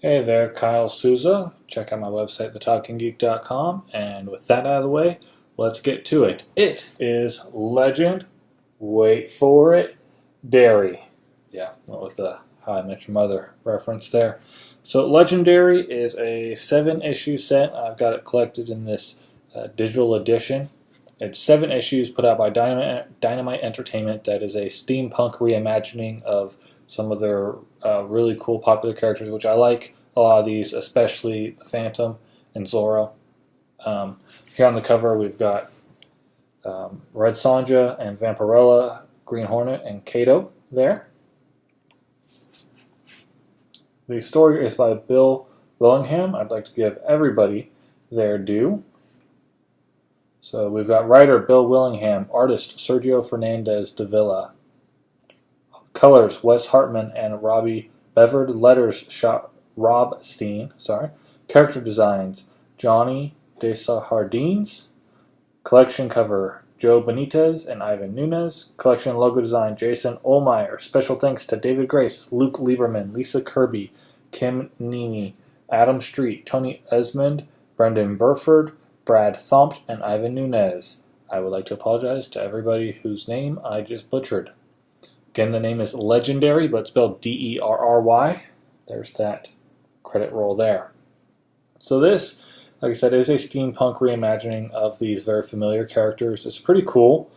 Hey there, Kyle Souza. Check out my website, thetalkinggeek.com. And with that out of the way, let's get to it. It is Legend, wait for it, Dairy. Yeah, went with the How I Met Your Mother reference there. So Legendary is a 7-issue set. I've got it collected in this digital edition. It's 7 issues put out by Dynamite Entertainment. That is a steampunk reimagining of some of their really cool popular characters, which I like a lot of these, especially the Phantom and Zorro. Here on the cover we've got Red Sonja and Vampirella, Green Hornet, and Kato there. The story is by Bill Willingham. I'd like to give everybody their due. So we've got writer Bill Willingham, artist Sergio Fernandez de Villa, colors Wes Hartman and Robbie Bevered, letters Rob Steen, character designs Johnny Desjardins, collection cover Joe Benitez and Ivan Nunes, collection logo design Jason Ohlmeyer. Special thanks to David Grace, Luke Lieberman, Lisa Kirby, Kim Nimi, Adam Street, Tony Esmond, Brendan Burford, Brad Thompt, and Ivan Nunes. I would like to apologize to everybody whose name I just butchered. Again, the name is Legendary, but spelled D-E-R-R-Y. There's that credit roll there. So this, like I said, is a steampunk reimagining of these very familiar characters. It's pretty cool.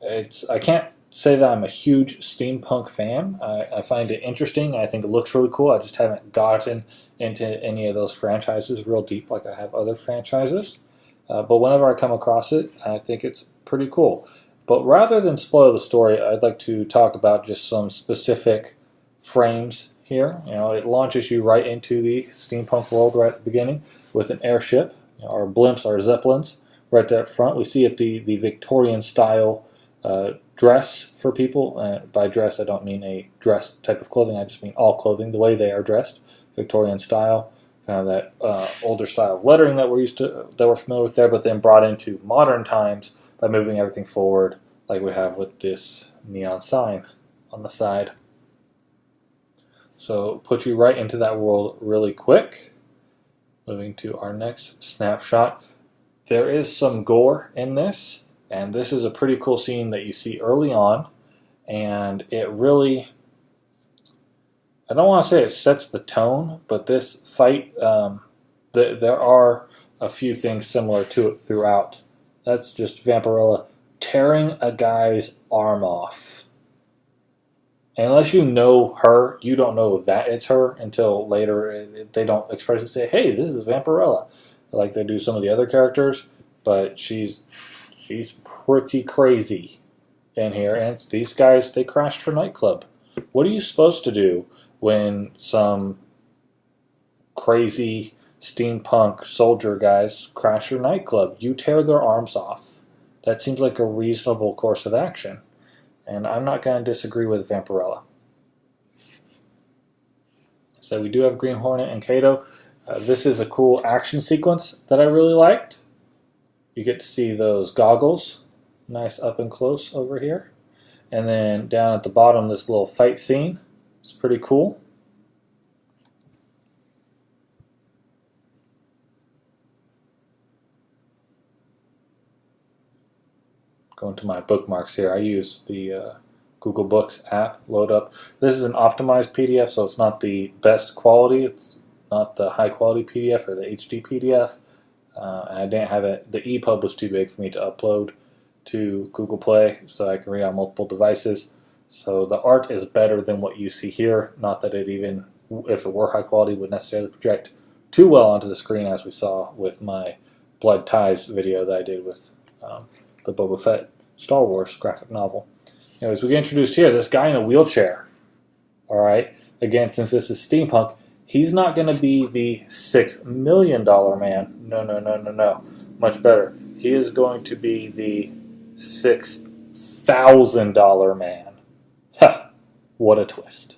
I can't say that I'm a huge steampunk fan. I find it interesting. I think it looks really cool. I just haven't gotten into any of those franchises real deep like I have other franchises. But whenever I come across it, I think it's pretty cool. But rather than spoil the story, I'd like to talk about just some specific frames here. It launches you right into the steampunk world right at the beginning with an airship, our blimps, our zeppelins, right there up front. We see it the Victorian style dress for people. By dress, I don't mean a dress type of clothing. I just mean all clothing, the way they are dressed, Victorian style. Kind of that older style of lettering that we're familiar with there, but then brought into modern times by moving everything forward, like we have with this neon sign on the side. So put you right into that world really quick. Moving to our next snapshot. There is some gore in this, and this is a pretty cool scene that you see early on, and it really, I don't want to say it sets the tone, but this fight, there are a few things similar to it throughout. That's just Vampirella tearing a guy's arm off. And unless you know her, you don't know that it's her until later. They don't expressly say, hey, this is Vampirella, like they do some of the other characters, but she's pretty crazy in here. And it's these guys, they crashed her nightclub. What are you supposed to do when some crazy steampunk soldier guys crash your nightclub? You tear their arms off. That seems like a reasonable course of action. And I'm not going to disagree with Vampirella. So we do have Green Hornet and Kato. This is a cool action sequence that I really liked. You get to see those goggles. Nice up and close over here. And then down at the bottom, this little fight scene. It's pretty cool. Going to my bookmarks here. I use the Google Books app, load up. This is an optimized PDF, so it's not the best quality. It's not the high quality PDF or the HD PDF. And I didn't have it. The EPUB was too big for me to upload to Google Play, so I can read on multiple devices. So the art is better than what you see here. Not that it even, if it were high quality, would necessarily project too well onto the screen, as we saw with my Blood Ties video that I did with the Boba Fett Star Wars graphic novel. Anyways, we get introduced here, this guy in a wheelchair. Alright, again, since this is steampunk, he's not going to be the $6 million man. No. Much better. He is going to be the $6,000 man. Ha! What a twist.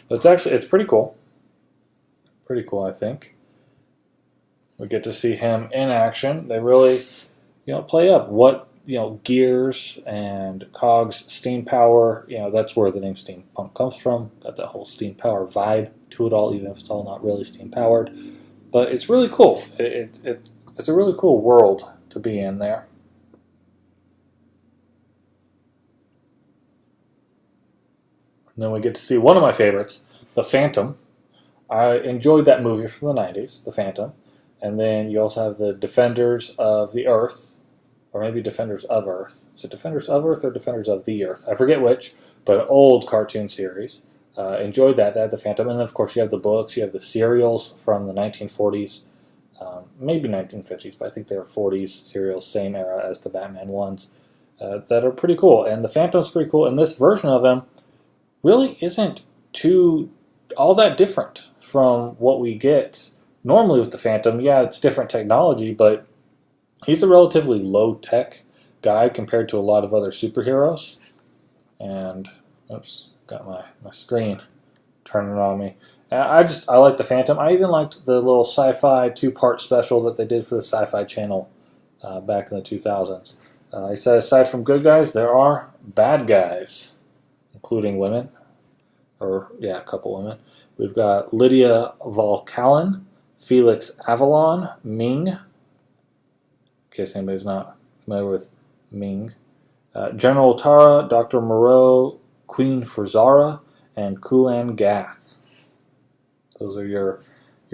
But it's pretty cool. Pretty cool, I think. We get to see him in action. They really, play up what, gears and cogs, steam power, that's where the name steampunk comes from. Got that whole steam power vibe to it all, even if it's all not really steam powered. But it's really cool. It's a really cool world to be in there. And then we get to see one of my favorites, The Phantom. I enjoyed that movie from the 90s, The Phantom. And then you also have the Defenders of the Earth, or maybe Defenders of Earth. Is it Defenders of Earth or Defenders of the Earth? I forget which, but an old cartoon series. Enjoyed that. That had The Phantom. And then, of course, you have the books. You have the serials from the 1940s, maybe 1950s, but I think they were 40s serials, same era as the Batman ones, that are pretty cool. And The Phantom's pretty cool. And this version of him really isn't all that different from what we get normally with the Phantom. Yeah, it's different technology, but he's a relatively low-tech guy compared to a lot of other superheroes. And, oops, got my screen turning on me. I like the Phantom. I even liked the little sci-fi 2-part special that they did for the Sci-Fi Channel back in the 2000s. He said, aside from good guys, there are bad guys, including women. A couple women. We've got Lydia Volcalin, Felix Avalon, Ming, in case anybody's not familiar with Ming, General Tara, Dr. Moreau, Queen Frazara, and Kulan Gath. Those are your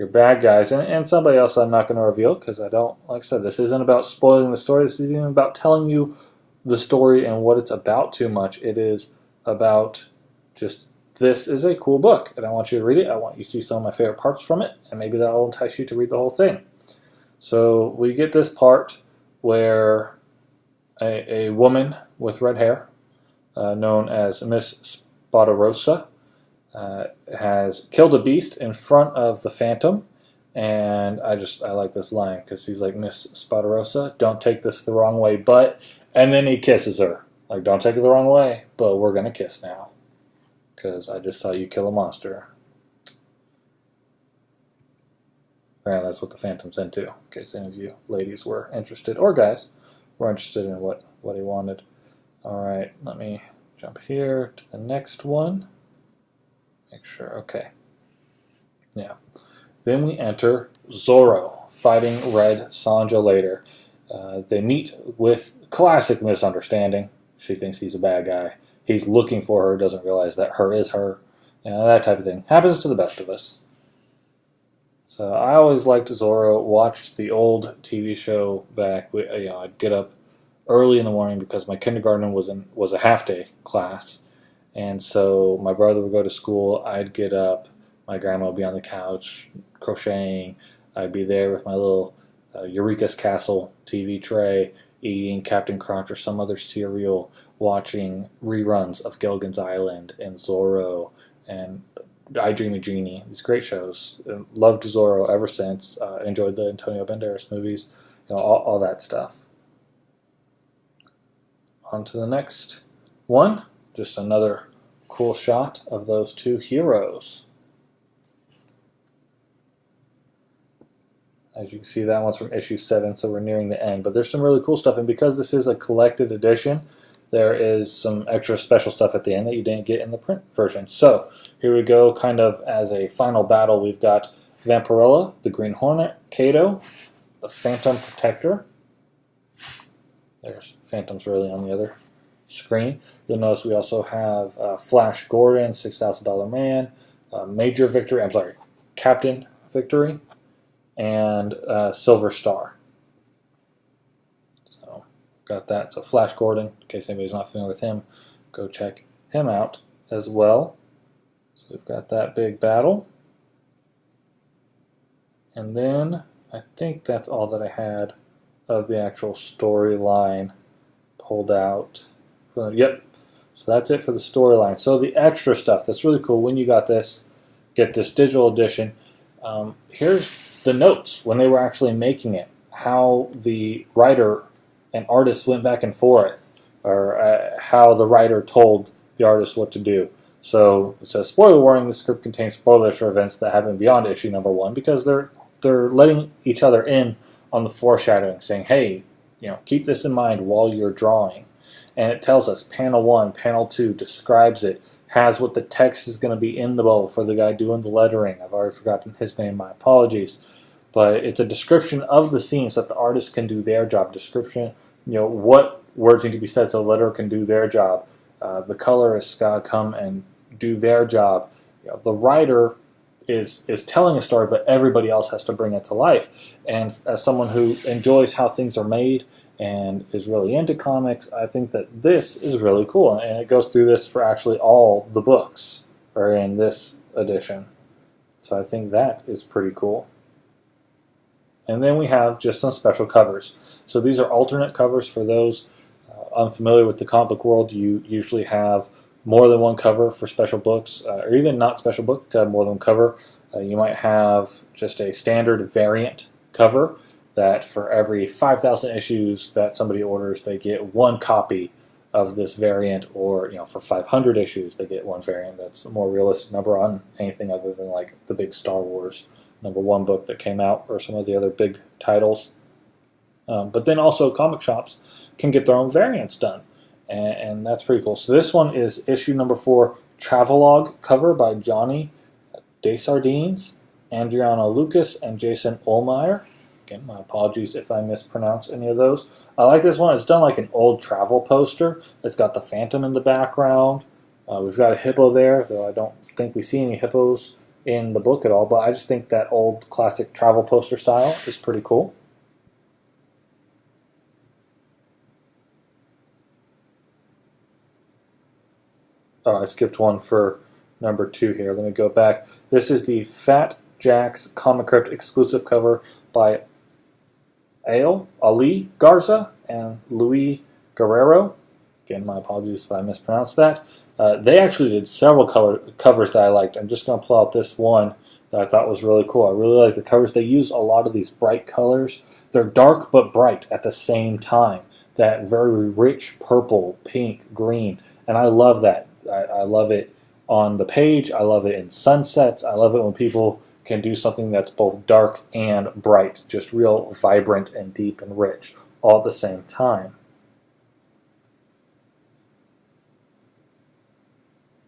bad guys. And somebody else I'm not going to reveal because I don't, like I said, this isn't about spoiling the story. This isn't even about telling you the story and what it's about too much. It is about just, this is a cool book, and I want you to read it. I want you to see some of my favorite parts from it, and maybe that will entice you to read the whole thing. So we get this part where a woman with red hair, known as Miss Spadarossa, has killed a beast in front of the Phantom, and I like this line because he's like, Miss Spadarossa, don't take this the wrong way, and then he kisses her. Like, don't take it the wrong way, but we're going to kiss now. Because I just saw you kill a monster. And that's what the Phantom's into, in case any of you ladies were interested, or guys were interested in what he wanted. Alright, let me jump here to the next one. Make sure, okay. Yeah. Then we enter Zorro, fighting Red Sonja later. They meet with classic misunderstanding. She thinks he's a bad guy. He's looking for her, doesn't realize that her is her. That type of thing. Happens to the best of us. So I always liked Zorro. Watched the old TV show back. I'd get up early in the morning because my kindergarten was a half-day class. And so my brother would go to school. I'd get up. My grandma would be on the couch crocheting. I'd be there with my little Eureka's Castle TV tray, eating Captain Crunch or some other cereal, watching reruns of Gilligan's Island and Zorro and I Dream of Jeannie. These great shows. Loved Zorro ever since. Enjoyed the Antonio Banderas movies. All that stuff. On to the next one. Just another cool shot of those two heroes. As you can see, that one's from issue 7, so we're nearing the end. But there's some really cool stuff, and because this is a collected edition, there is some extra special stuff at the end that you didn't get in the print version. So here we go, kind of as a final battle. We've got Vampirella, the Green Hornet, Kato, the Phantom Protector. There's Phantom's really on the other screen. You'll notice we also have Flash Gordon, $6,000 Man, Captain Victory, and Silver Star. So got that. So Flash Gordon, in case anybody's not familiar with him, go check him out as well. So we've got that big battle. And then I think that's all that I had of the actual storyline pulled out. Yep. So that's it for the storyline. So the extra stuff, that's really cool. When you get this digital edition, here's the notes when they were actually making it, how the writer and artist went back and forth, or how the writer told the artist what to do. So it says, spoiler warning, the script contains spoilers for events that happen beyond issue number 1, because they're letting each other in on the foreshadowing, saying, hey, keep this in mind while you're drawing. And it tells us panel 1, panel 2 describes it, has what the text is going to be in the bowl for the guy doing the lettering. I've already forgotten his name, my apologies. But it's a description of the scene so that the artist can do their job. Description, what words need to be said so the letterer can do their job. The colorists got to come and do their job. The writer is telling a story, but everybody else has to bring it to life. And as someone who enjoys how things are made and is really into comics, I think that this is really cool. And it goes through this for actually all the books are in this edition. So I think that is pretty cool. And then we have just some special covers. So these are alternate covers for those unfamiliar with the comic book world. You usually have more than one cover for special books, or even not special book, more than one cover. You might have just a standard variant cover that for every 5,000 issues that somebody orders, they get one copy of this variant, or for 500 issues, they get one variant. That's a more realistic number on anything other than like the big Star Wars #1 book that came out, or some of the other big titles. But then also comic shops can get their own variants done, and that's pretty cool. So this one is issue #4, Travelogue cover by Johnny Desardines, Adriana Lucas, and Jason Olmeyer. Again, my apologies if I mispronounce any of those. I like this one. It's done like an old travel poster. It's got the Phantom in the background. We've got a hippo there, though I don't think we see any hippos in the book at all, but I just think that old classic travel poster style is pretty cool. Oh, I skipped one for #2 here. Let me go back. This is the Fat Jack's Comic Crypt exclusive cover by Ali Garza and Luis Guerrero. Again, my apologies if I mispronounced that. They actually did several covers that I liked. I'm just going to pull out this one that I thought was really cool. I really like the covers. They use a lot of these bright colors. They're dark but bright at the same time. That very rich purple, pink, green. And I love that. I love it on the page. I love it in sunsets. I love it when people can do something that's both dark and bright. Just real vibrant and deep and rich all at the same time.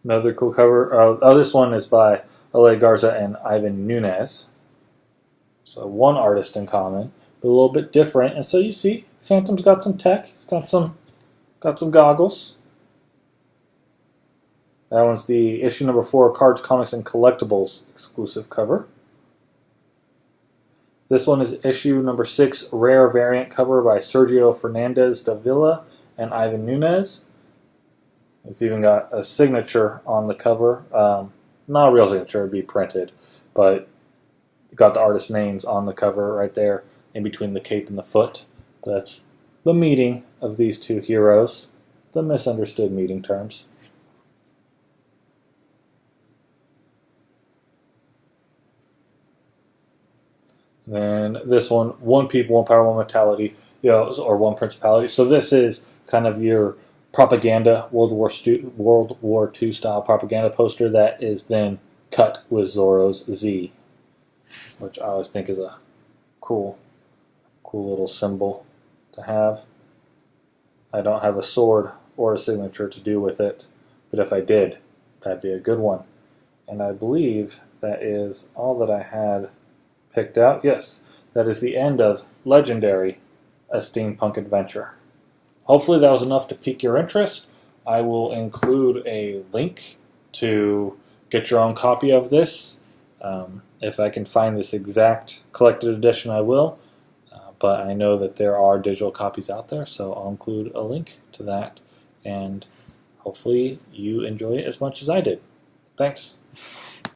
Another cool cover. This one is by Ali Garza and Ivan Nunez. So one artist in common, but a little bit different. And so you see, Phantom's got some tech. He's got some goggles. That one's the issue #4, Cards, Comics, and Collectibles exclusive cover. This one is issue #6, Rare Variant cover by Sergio Fernandez Davila and Ivan Nunez. It's even got a signature on the cover. Not a real signature, it'd be printed, but you got the artist names on the cover right there in between the cape and the foot. That's the meeting of these two heroes, the misunderstood meeting terms. And this one people, one power, one mentality, or one principality. So this is kind of your propaganda, World War II style propaganda poster that is then cut with Zorro's Z, which I always think is a cool little symbol to have. I don't have a sword or a signature to do with it, but if I did, that'd be a good one. And I believe that is all that I had picked out. Yes, that is the end of Legenderry, a steampunk adventure. Hopefully that was enough to pique your interest. I will include a link to get your own copy of this. If I can find this exact collected edition, I will. But I know that there are digital copies out there, so I'll include a link to that. And hopefully you enjoy it as much as I did. Thanks.